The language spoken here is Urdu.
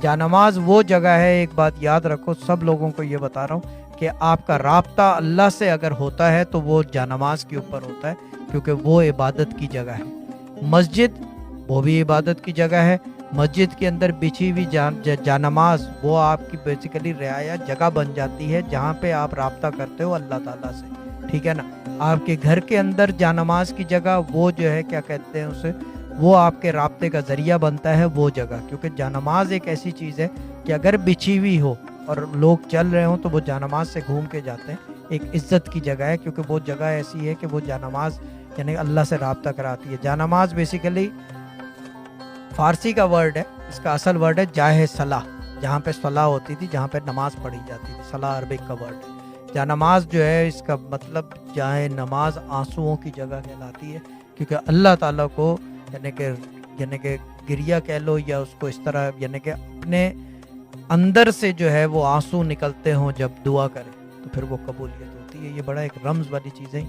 جانماز وہ جگہ ہے، ایک بات یاد رکھو، سب لوگوں کو یہ بتا رہا ہوں کہ آپ کا رابطہ اللہ سے اگر ہوتا ہے تو وہ جانماز کے اوپر ہوتا ہے، کیونکہ وہ عبادت کی جگہ ہے۔ مسجد وہ بھی عبادت کی جگہ ہے، مسجد کے اندر بچھی ہوئی جانماز وہ آپ کی بیسیکلی رعایا جگہ بن جاتی ہے جہاں پہ آپ رابطہ کرتے ہو اللہ تعالیٰ سے، ٹھیک ہے نا۔ آپ کے گھر کے اندر جانماز کی جگہ وہ جو ہے کیا کہتے ہیں اسے، وہ آپ کے رابطے کا ذریعہ بنتا ہے وہ جگہ، کیونکہ جانماز ایک ایسی چیز ہے کہ اگر بچھی ہوئی ہو اور لوگ چل رہے ہوں تو وہ جانماز سے گھوم کے جاتے ہیں، ایک عزت کی جگہ ہے، کیونکہ وہ جگہ ایسی ہے کہ وہ جانماز یعنی اللہ سے رابطہ کراتی ہے۔ جانماز بیسیکلی فارسی کا ورڈ ہے، اس کا اصل ورڈ ہے جاہ صلاح، جہاں پہ صلاح ہوتی تھی، جہاں پہ نماز پڑھی جاتی تھی، صلاح عربک کا ورڈ ہے۔ جانماز جو ہے اس کا مطلب جائے نماز آنسوؤں کی جگہ کہلاتی ہے، کیونکہ اللہ تعالیٰ کو یعنی کہ گریہ کہہ لو یا اس کو اس طرح، یعنی کہ اپنے اندر سے جو ہے وہ آنسو نکلتے ہوں جب دعا کرے تو پھر وہ قبولیت ہوتی ہے۔ یہ بڑا ایک رمز والی چیز ہے۔